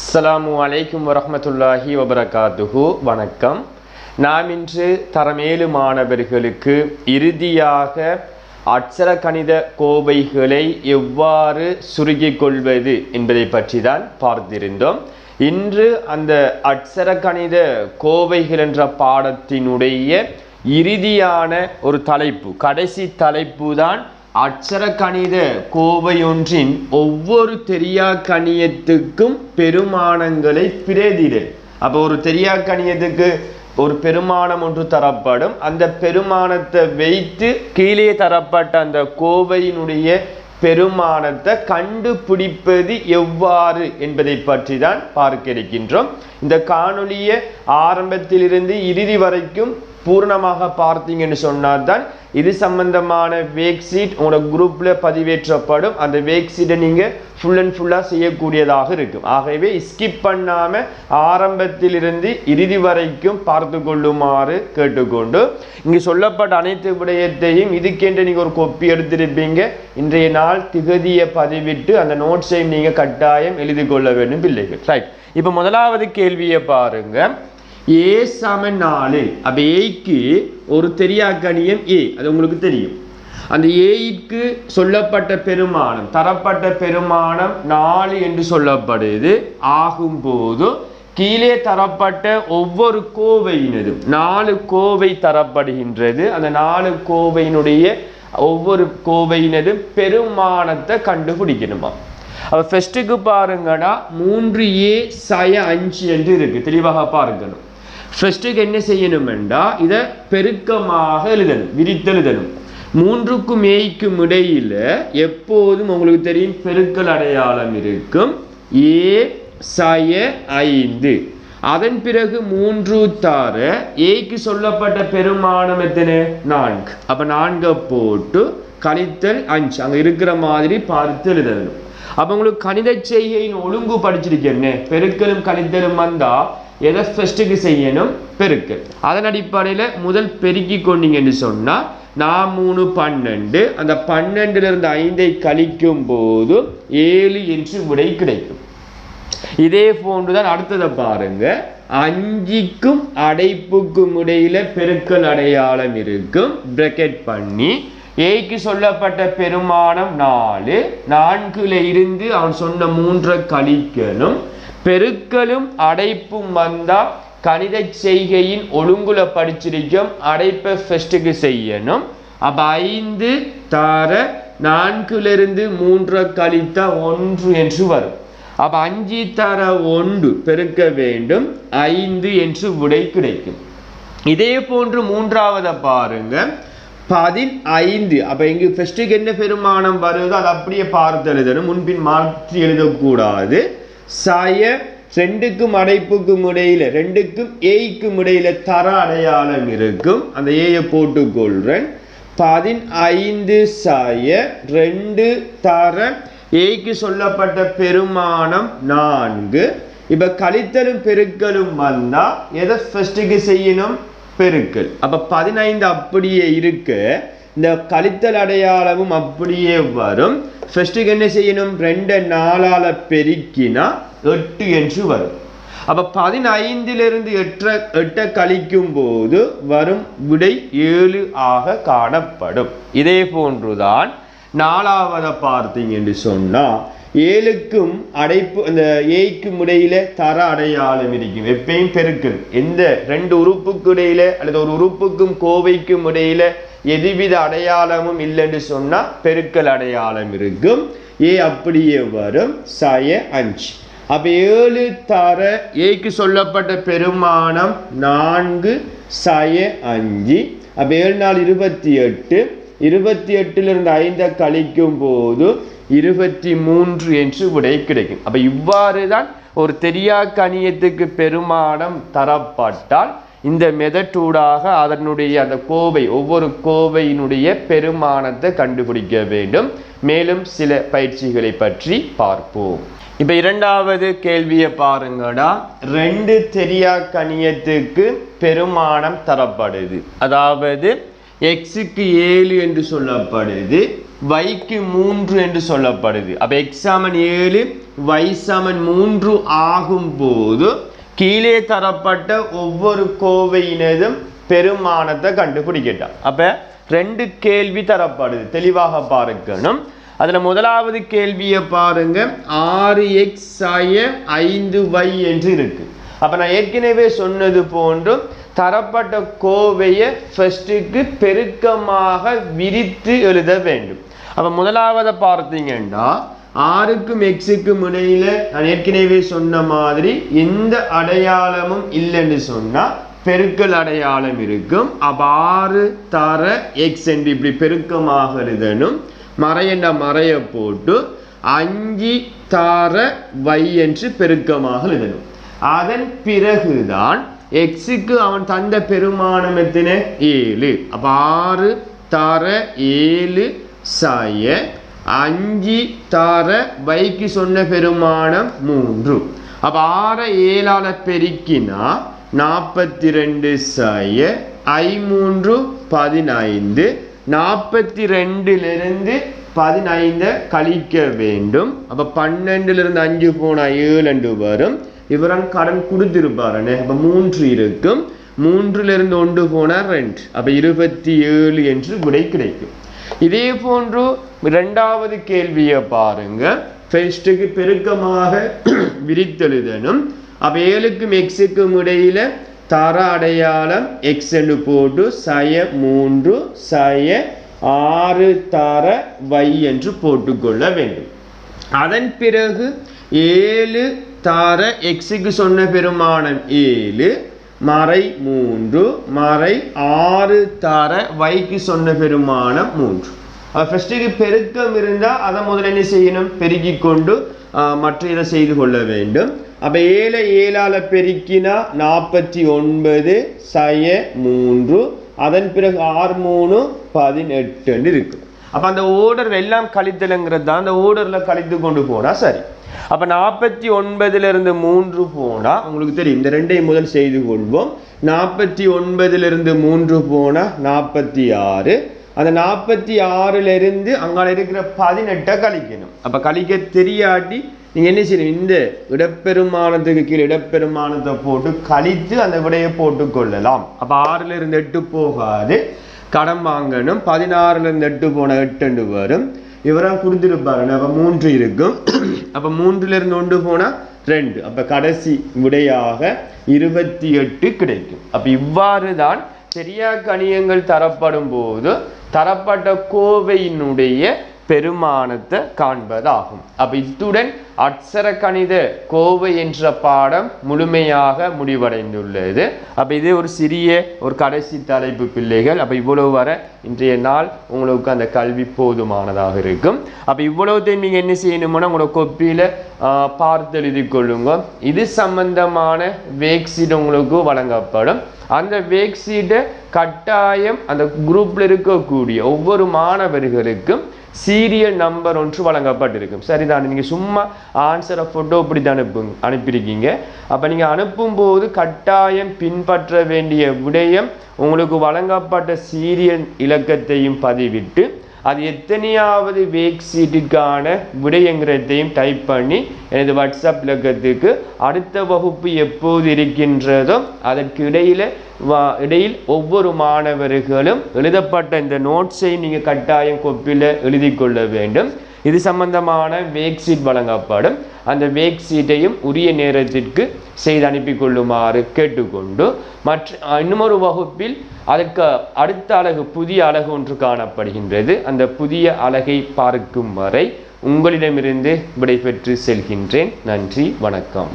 அஸ்ஸலாமு அலைக்கும் வரஹ்மத்துல்லாஹி வபரகாத்துஹு. வணக்கம். நாம் இன்று தரமேலு மாணவர்களுக்கு இறுதியாக அட்சர கணித கோவைகளை எவ்வாறு சுருக்கிக் கொள்வது என்பதை பற்றி தான் பார்த்திருந்தோம். இன்று அந்த அட்சர கணித கோவைகள் என்ற பாடத்தினுடைய இறுதியான ஒரு தலைப்பு, கடைசி தலைப்பு தான் அட்சர கணித கோவை ஒன்றின் ஒவ்வொரு தெரியா கணியத்துக்கும் பெருமானங்களை பிரதியிடல். அப்போ ஒரு தெரியா கணியத்துக்கு ஒரு பெருமானம் ஒன்று தரப்படும். அந்த பெருமானத்தை வைத்து கீழே தரப்பட்ட அந்த கோவையினுடைய பெருமானத்தை கண்டுபிடிப்பது எவ்வாறு என்பதை பற்றி தான் பார்க்க இருக்கின்றோம். இந்த காணொலியை ஆரம்பத்திலிருந்து இறுதி வரைக்கும் பூர்ணமாக பார்த்தீங்கன்னு சொன்னால் தான் இது சம்பந்தமான வேக் ஷீட் உங்களோட குரூப்ல பதிவேற்றப்படும். அந்த வேக் ஷீட்டை நீங்க ஃபுல் அண்ட் ஃபுல்லா செய்யக்கூடியதாக இருக்கும். ஆகவே ஸ்கிப் பண்ணாம ஆரம்பத்திலிருந்து இறுதி வரைக்கும் பார்த்து கொள்ளுமாறு கேட்டுக்கொண்டு, இங்கு சொல்லப்பட்ட அனைத்து விடயத்தையும் இதுக்கென்று நீங்க ஒரு கொப்பி எடுத்திருப்பீங்க. இன்றைய நாள் திகதியை பதிவிட்டு அந்த நோட்ஸையும் நீங்க கட்டாயம் எழுதி கொள்ள வேண்டும் பிள்ளைகள். ரைட். இப்ப முதலாவது கேள்வியை பாருங்க. ஏ சமன் 4. அப்ப ஏக்கு ஒரு தெரியா கணியம் ஏ, அது உங்களுக்கு தெரியும். அந்த ஏக்கு சொல்லப்பட்ட பெருமானம், தரப்பட்ட பெருமானம் 4 என்று சொல்லப்படுது. ஆகும்போது கீழே தரப்பட்ட ஒவ்வொரு கோவையினதும் 4 கோவை தரப்படுகின்றது. அந்த 4 கோவையினுடைய ஒவ்வொரு கோவையினதும் பெருமானத்தை கண்டுபிடிக்கணுமா? அப்ப ஃபர்ஸ்ட்டுக்கு பாருங்கடா, 3a சய 5 என்று இருக்கு. தெளிவாக பார்க்கணும். ஃபர்ஸ்ட்டுக்கு என்ன செய்யணும்டா, இதை பெருக்கமாக எழுதணும், விரித்து எழுதணும். 3க்கும் ஏக்கும் இடையில எப்போதும் உங்களுக்கு தெரியும் பெருக்கல் அடையாளம் இருக்கும். ஏ சய 5. அதன் பிறகு 3 தர ஏக்கு சொல்லப்பட்ட பெருமானம் எத்தனை? 4. அப்ப 4 போட்டு கழித்தல் 5 அங்க இருக்கிற மாதிரி பார்த்து எழுதணும். அப்ப உங்களுக்கு கணித செய்கையின் ஒழுங்கு படிச்சிருக்கேன். பெருக்கலும் கணித்தலும் வந்தா எதை ஃபர்ஸ்ட்டுக்கு செய்யணும்? பெருக்கல். அதன் அடிப்படையில் முதல் பெருக்கி கொண்டீங்கன்னு சொன்னா 4 12. அந்த 12 இருந்து 5 கழிக்கும் போது 7 என்று விடை கிடைக்கும். இதே போன்றுதான் அடுத்ததை பாருங்க. 5க்கும் அடைப்புக்கும் இடையில பெருக்கல் அடையாளம் இருக்கும். பிரக்கெட் பண்ணி ஏக்கு சொல்லப்பட்ட பெருமானம் 4. 4ல இருந்து அவன் சொன்ன 3 கழிக்கணும். பெருக்கலும் அடைப்பும் வந்தா கணித செய்கையின் ஒழுங்குல படிச்சிருக்கும். அடைப்பை ஃபர்ஸ்ட்டுக்கு செய்யணும். அப்ப 5 தர 4ல இருந்து 3 கழித்தா 1 என்று வரும். அப்ப 5 தர 1 பெருக்க வேண்டும், 5 என்று விடை கிடைக்கும். இதே போன்று மூன்றாவதை பாருங்க. 15. அப்ப இங்கு ஃபர்ஸ்ட்டுக்கு என்ன பெருமானம் வருதோ அதை அப்படியே பார்த்து எழுதணும், முன்பின் மாற்றி எழுதக்கூடாது. சய 2க்கும் அடைப்புக்கும் இடையில 2க்கும் ஏக்கும் இடையில தர அடையாளம் இருக்கும். அந்த ஏயை போட்டுக்கொள்றேன். 15 சய 2 தர ஏக்கு சொல்லப்பட்ட பெருமானம் 4. இப்ப கழித்தலும் பெருக்கலும் வந்தா எதை ஃபர்ஸ்ட்டுக்கு செய்யணும்? பெருக்கல். அப்ப 15 அப்படியே இருக்க இந்த கழித்தல் அடையாளமும் அப்படியே வரும். ஃபர்ஸ்ட்டுக்கு என்ன செய்யணும்? 2 4ஆல பெருக்கினா 8 என்று வரும். அப்ப 15லிருந்து 8 கழிக்கும் போது வரும் விடை 7 ஆக காணப்படும். இதே போன்றுதான் 4ஆவதை பார்த்தீங்கன்னு சொன்னா 7க்கும் அடைப்பு அந்த ஏக்கும் இடையில தர அடையாளம் இருக்கும். எப்பயும் பெருக்கல். எந்த 2 உறுப்புக்கு இடையில அல்லது ஒரு உறுப்புக்கும் கோவைக்கும் இடையில எதுவித அடையாளமும் இல்லைன்னு சொன்னா பெருக்கல் அடையாளம் இருக்கும். ஏ அப்படியே வரும். சய 5. அப்ப 7 தர ஏக்கு சொல்லப்பட்ட பெருமானம் 4 சய 5. அப்ப 7 4 28. 28ல இருந்து 5 கழிக்கும் போது 23 என்று விடை கிடைக்கும். அப்ப இவ்வாறு தான் ஒரு தெரியா கணியத்துக்கு பெருமானம் தரப்பட்டால் இந்த மெதட்டூடாக அதனுடைய அந்த கோவை, ஒவ்வொரு கோவையினுடைய பெருமானத்தை கண்டுபிடிக்க வேண்டும். மேலும் சில பயிற்சிகளை பற்றி பார்ப்போம். இப்ப இரண்டாவது கேள்வியை பாருங்கடா. 2 தெரியா கணியத்துக்கு பெருமானம் தரப்படுது. அதாவது எக்ஸுக்கு 7 என்று சொல்லப்படுது, வைக்கு 3 என்று சொல்லப்படுது. அப்ப எக்ஸாமன் 7, y சமன் 3 ஆகும் போது கீழே தரப்பட்ட ஒவ்வொரு கோவையினதும் பெருமானத்தை கண்டுபிடிக்கட்டான். அப்ப 2 கேள்வி தரப்படுது, தெளிவாக பார்க்கணும். அதுல முதலாவது கேள்வியை பாருங்க, 6x ஆய 5y என்று இருக்கு. அப்ப நான் ஏற்கனவே சொன்னது போன்று தரப்பட்ட கோவையை ஃபர்ஸ்ட்டுக்கு பெருக்கமாக விரித்து எழுத வேண்டும். அப்ப முதலாவது பார்த்தீங்கன்னா 6க்கும் xக்கும் இடையில நான் ஏற்கனவே சொன்ன மாதிரி எந்த அடையாளமும் இல்லைன்னு சொன்னா பெருக்கல் அடையாளம் இருக்கும். அப்ப 6 தர x என்று இப்படி பெருக்கமாக எழுதணும். மறையண்ட மறைய போட்டு 5 தர y என்று பெருக்கமாக எழுதணும். அதன் பிறகுதான் xக்கு அவன் தந்த பெருமானம் எத்தனை? 7. அப்ப 6 தர 7 சாய 5 தர வைக்கு சொன்ன பெருமானம் 3. அப்ப 6 7ஆல பெருக்கினா 42 சாய 3 15. 42லிருந்து 15 கழிக்க வேண்டும். அப்ப 12லிருந்து 5 போனா 7 வரும். இவரன் கடன் கொடுத்திருப்பாரு. அப்ப 3 இருக்கும். 3லிருந்து 1 போனா 2. அப்ப 27 என்று விடை கிடைக்கும். இதே போன்று இரண்டாவது கேள்வியை பாருங்க. ஃபர்ஸ்ட்டுக்கு பெருக்கமாக விரித்தெழுதணும். அப்ப 7க்கும் xக்கும் இடையில தர அடையாளம் x என்று போட்டு சய 3 சய 6 தர y என்று போட்டுக்கொள்ள வேண்டும். அதன் பிறகு 7 தர xக்கு சொன்ன பெருமானம் 7 மறை 3 மறை 6 தர வைக்கு சொன்ன பெருமானம் 3. ஃபர்ஸ்ட்டுக்கு பெருக்கம் இருந்தால் அதை முதல்ல என்ன செய்யணும்? பெருக்கி கொண்டு மற்ற இதை செய்து கொள்ள வேண்டும். அப்போ 7 7ஆல பெருக்கினா 49 சய 3. அதன் பிறகு 6 3 18 இருக்கும். அப்போ அந்த ஓர்டர் எல்லாம் கழித்தலுங்கிறது தான். அந்த ஓர்டரில் கழித்து கொண்டு போனால் சரி. அப்போ 49லிருந்து 3 போனால் உங்களுக்கு தெரியும். இந்த 2ஐயும் முதல் செய்து கொள்வோம். 49லிருந்து 3 போனால் 46. அந்த 46லிருந்து அங்கே இருக்கிற 18 கழிக்கணும். அப்போ கழிக்க தெரியாட்டி நீங்கள் என்ன செய்யணும்? இந்த இடப்பெருமானத்துக்கு கீழே இடப்பெருமானத்தை போட்டு கழித்து அந்த விடையை போட்டுக்கொள்ளலாம். அப்போ 6லிருந்து 8 போகாது, கடன் வாங்கணும். 16லிருந்து 8 போனால் 8 வரும். இவராக கொடுத்துருப்பாரு. அப்போ 3 இருக்கும். அப்போ 3லிருந்து 1 போனால் 2. அப்போ கடைசி விடையாக 28 கிடைக்கும். அப்போ இவ்வாறு தான் சரியா கணியங்கள் தரப்படும் போது தரப்பட்ட கோவையினுடைய பெருமானத்தை காண்பதாகும். அப்ப இத்துடன் அட்சர கணித கோவை என்ற பாடம் முழுமையாக முடிவடைந்துள்ளது. அப்ப இது ஒரு சிறிய ஒரு கடைசி தலைப்பு பிள்ளைகள். அப்ப இவ்வளவு வர இன்றைய நாள் உங்களுக்கு அந்த கல்வி போதுமானதாக இருக்கும். அப்ப இவ்வளவுத்தையும் நீங்க என்ன செய்யணும்னா உங்களோட கொப்பியில பார்த்து எழுதி கொள்ளுங்க. இது சம்பந்தமான வேக்ஷீட் உங்களுக்கு வழங்கப்படும். அந்த வேக்ஷீட்டை கட்டாயம் அந்த குரூப்ல இருக்கக்கூடிய ஒவ்வொரு மாணவர்களுக்கும் சீரியல் நம்பர் ஒன்று வழங்கப்பட்டிருக்கும். சரிதான். நீங்கள் சும்மா ஆன்சரை ஃபோட்டோ இப்படி தான் அனுப்பியிருக்கீங்க. அப்போ நீங்கள் அனுப்பும்போது கட்டாயம் பின்பற்ற வேண்டிய விடயம் உங்களுக்கு வழங்கப்பட்ட சீரியல் இலக்கத்தையும் பதிவிட்டு அது எத்தனையாவது வேக்ஷீட்டுக்கான விடயங்கிறதையும் டைப் பண்ணி எனது வாட்ஸ்அப் இலக்கத்துக்கு அடுத்த வகுப்பு எப்போது இருக்கின்றதோ அதற்கு இடையில் ஒவ்வொரு மாணவர்களும் எழுதப்பட்ட இந்த நோட்ஸை நீங்கள் கட்டாயம் கொப்பியில் எழுதி கொள்ள வேண்டும். இது சம்பந்தமான வேக்ஷீட் வழங்கப்படும். அந்த வேக்ஷீட்டையும் உரிய நேரத்திற்கு செய்து அனுப்பி கொள்ளுமாறு கேட்டுக்கொண்டு இன்னுமொரு வகுப்பில் அதற்கு அடுத்த அலகு புதிய அலகு ஒன்று காணப்படுகின்றது. அந்த புதிய அலகை பார்க்கும் வரை உங்களிடமிருந்து விடைபெற்று செல்கின்றேன். நன்றி, வணக்கம்.